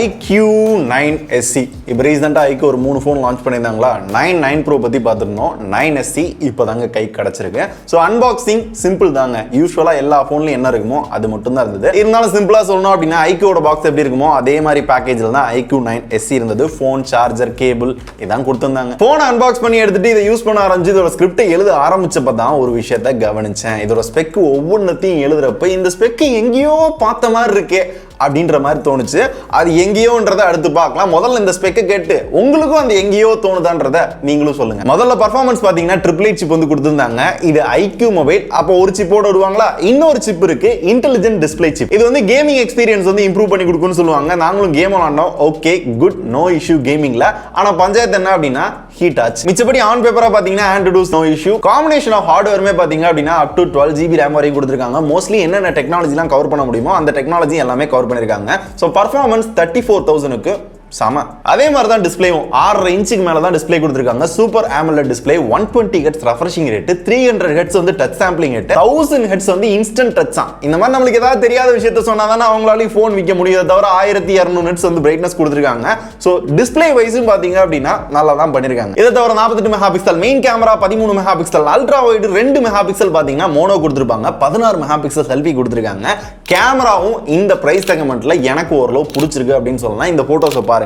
iQOO9SE. இப்போ ரீசெண்டாக ஐக்கு ஒரு 3 ஃபோன் லான்ச் பண்ணியிருந்தாங்களா. 9 Pro பற்றி பார்த்துருந்தோம். 9SE இப்போ தாங்க கை கிடச்சிருக்கு. ஸோ அன்பாக்சிங் சிம்பிள் தாங்க. யூஸ்வலாக எல்லா ஃபோன்லையும் என்ன இருக்குமோ அது மட்டும் தான் இருந்தது. இருந்தாலும் சிம்பிளாக சொல்லணும் அப்படின்னா ஐக்கியோட பாக்ஸ் எப்படி இருக்குமோ அதே மாதிரி பேக்கேஜில் தான் iQOO9SE இருந்தது. ஃபோன், சார்ஜர், கேபிள் இதான் கொடுத்துருந்தாங்க. ஃபோனை அன்பாக்ஸ் பண்ணி எடுத்துட்டு இதை யூஸ் பண்ண ஆரம்பிச்சு இதோட ஸ்கிரிப்டை எழுத ஆரம்பிச்சப்ப தான் ஒரு விஷயத்த கவனிச்சேன். இதோட ஸ்பெக் ஒவ்வொன்றத்தையும் எழுதுறப்ப இந்த ஸ்பெக் எங்கேயோ பார்த்த மாதிரி இருக்கே அப்படின்ற மாதிரி தோணுச்சு. அது எங்கேயோன்றதை அடுத்து பார்க்கலாம். முதல்ல இந்த ஸ்பெக்கை கேட்டு உங்களுக்கும் அந்த எங்கேயோ தோணுதான்றத நீங்களும் சொல்லுங்க. முதல்ல பர்ஃபார்மன்ஸ் பாத்தீங்கன்னா 888 சிப் வந்து கொடுத்திருந்தாங்க. இது ஐக்யூ மொபைல். அப்போ ஒரு சிப்போட வருவாங்களா, இன்னொரு சிப் இருக்கு, இன்டெலிஜென்ட் டிஸ்ப்ளே சிப். இது வந்து கேமிங் எக்ஸ்பீரியன்ஸ் வந்து இம்ப்ரூவ் பண்ணி கொடுக்கும்னு சொல்லுவாங்க. நாங்களும் கேம் விளாண்டோம். ஓகே, குட், நோ இஷ்யூ கேமிங்ல. ஆனா பஞ்சாயத்து என்ன அப்படின்னா ஹீட் ஆச்சு. மிச்சபடி ஆன் பேப்பரா பாத்தீங்கன்னா Android no issue. Combination of ஹார்ட்வேர்மே பாத்தீங்க அப்படின்னா அப் டு 12GB RAM வரைக்கும் கொடுத்திருக்காங்க. மோஸ்ட்லி என்னென்ன டெக்னாலஜிலாம் கவர் பண்ண முடியுமோ அந்த டெக்னாலஜி எல்லாமே கவர் பண்ணிருக்காங்க. சோ பர்ஃபார்மன்ஸ் 34,000க்கு சம. அதே மாதிரி தான் டிஸ்பிளேவும் 6.5 இன்ச்சுக்கு மேல தான் டிஸ்பிளே கொடுத்திருக்காங்க. Super AMOLED display, 120 Hz refreshing rate, 300 Hz வந்து டச் சாம்பிளிங் ரேட், 1000 Hz வந்து இன்ஸ்டன்ட் டச் ஆன். இந்த மாதிரி நம்மளுக்கு ஏதாவது தெரியாத விஷயத்தை சொன்னா தானே அவங்களால ஃபோன் விற்க முடியாத தவிர 1200 Hz வந்து பிரைட்னஸ் கொடுத்திருக்காங்க. சோ டிஸ்பிளே வைஸும் பாத்தீங்க அப்படின்னா நல்லா தான் பண்ணிருக்காங்க. இதை தவிர 48 mega pixel main camera, 13 mega pixel ultra wide, 2 mega pixel பாத்தீங்கன்னா மோனோ கொடுத்திருப்பாங்க, 16 மெகா பிக்சல் செல்ஃபி கொடுத்திருக்காங்க. கேமராவும் இந்த பிரைஸ் செக்மெண்ட்ல எனக்கு ஓரளவு பிடிச்சிருக்கு அப்படின்னு சொல்லலாம். இந்த போட்டோஸை பாருங்க,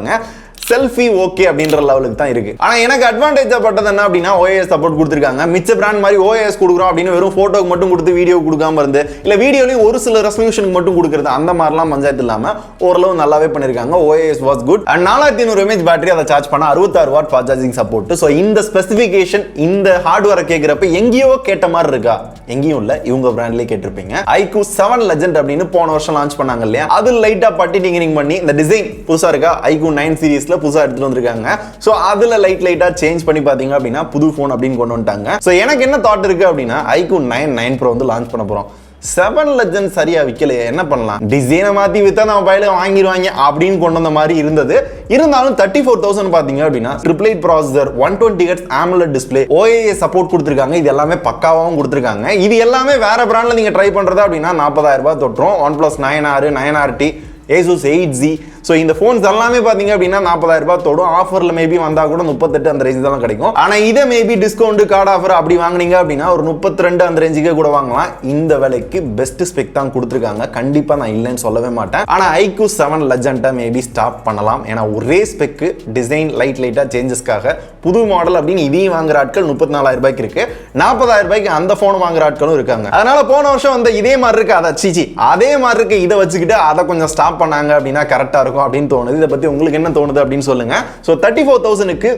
செல்ஃபி ஓகே அப்படின்ற லெவலுக்கு தான் இருக்கு. ஆனா எனக்கு அட்வான்டேஜா பட்டது என்ன அப்படின்னா OIS சப்போர்ட் கொடுத்திருக்காங்க. மிச்ச பிராண்ட் மாதிரி OIS கொடுக்குறோம் அப்படின்னு வெறும் போட்டோக்கு மட்டும் கொடுத்து வீடியோ கொடுக்காம இருந்து, இல்ல வீடியோலயும் ஒரு சில ரெசல்யூஷனுக்கு மட்டும் கொடுக்கிறது, அந்த மாதிரிலாம் பஞ்சாயத்து இல்லாம ஓரளவு நல்லாவே பண்ணிருக்காங்க. OIS was good. And 4500 mAh battery, அதை சார்ஜ் பண்ண 66 watt fast charging support. So இந்த ஸ்பெசிஃபிகேஷன் இந்த ஹார்ட்வேரை கேட்கிறப்ப எங்கேயோ கேட்ட மாதிரி இருக்கா? எங்கேயும் இல்ல, இவங்க பிராண்ட்லயே கேட்டிருப்பீங்க. iQOO 7 Legend அப்படின்னு போன வருஷம் லான்ச் பண்ணாங்க இல்லையா, அது லைட்டா பட்டி டிங்கரிங் பண்ணி இந்த டிசைன் புதுசா இருக்கா. iQOO 9 சீரிஸ்ல புதுசா எடுத்துட்டு வந்திருக்காங்க. சோ அதுல லைட்டா சேஞ்ச் பண்ணி பாத்தீங்க அப்படின்னா புது போன் அப்படின்னு கொண்டு வந்துட்டாங்க. சோ எனக்கு என்ன தாட் இருக்கு அப்படின்னா iQOO 9 Pro வந்து லான்ச் பண்ண போறோம். 7 Legend சரியா விக்கலையே, என்ன பண்ணலாம், டிசைனை மாத்தி வித்தா நம்ம பையில வாங்கிடுவாங்க அப்படின்னு கொண்டு வந்த மாதிரி இருந்தது. இருந்தாலும் 34,000 பாத்தீங்க அப்படின்னா 888 processor, 120 Hz AMOLED display, OIS support கொடுத்திருக்காங்க. இது எல்லாமே பக்காவாவும் கொடுத்திருக்காங்க. இது எல்லாமே வேற பிராண்ட்ல நீங்க ட்ரை பண்றது அப்படின்னா 40,000 ரூபாய் தொட்டுரும். OnePlus 9R, 9RT, Asus 8Z. So இந்த ஃபோன்ஸ் எல்லாமே பார்த்தீங்க அப்படின்னா 40,000 ரூபாய் தொடும். ஆஃபரில் மேபி வந்தால் கூட 38 அந்த ரேஞ்ச் தான் கிடைக்கும். ஆனால் இதை மேபி டிஸ்கவுண்ட் கார்டு ஆஃபர் அப்படி வாங்கினீங்க அப்படின்னா ஒரு 32 அந்த ரேஞ்சுக்கே கூட வாங்கலாம். இந்த விலைக்கு பெஸ்ட் ஸ்பெக் தான் கொடுத்துருக்காங்க. கண்டிப்பாக நான் இல்லைன்னு சொல்லவே மாட்டேன். ஆனால் iQOO 7 Legend மேபி ஸ்டாப் பண்ணலாம். ஏன்னா ஒரே ஸ்பெக்கு, டிசைன் லைட்டாக சேஞ்சஸ்க்காக புது மாடல் அப்படின்னு இதையும் வாங்குற ஆட்கள் 34,000 ரூபாய்க்கு இருக்கு. 40,000 ரூபாய்க்கு அந்த ஃபோன் வாங்குற ஆட்களும் இருக்காங்க. அதனால போன வருஷம் வந்து இதே மாதிரி இருக்கு, அதை அதே மாதிரி இருக்கு, இதை வச்சுக்கிட்டு அதை கொஞ்சம் ஸ்டாப் பண்ணாங்க அப்படின்னா கரெக்டாக இருக்கும் அப்படின்னு தோணுது. இதை பத்தி உங்களுக்கு என்ன தோணுது அப்படின்னு சொல்லுங்க. சோ 34,000க்கு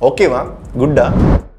ஓகேவா, குட்டா?